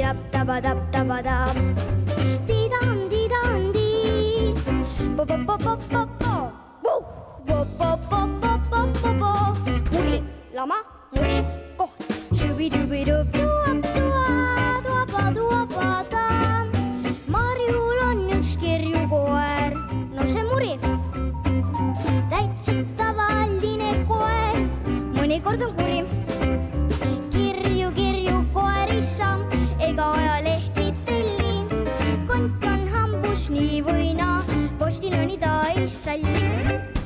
Tibi-dap-taba-dap-taba-dap. Tidan-tidan-di. Po-po-po-po-po-po. Po-po-po-po-po-po. Muri, lama, muri, koht. Šubi-dubi-dub, tuap-tuap, tuapa-tuapa-tam. Marjul on üks kirjukoer. No see muri. Täitsa tavaline koer. Mõnikord on kuri. Kirju koer issa, ega ajalehti telli. Kont on hambus nii või naa, postiljonid ta ei salli.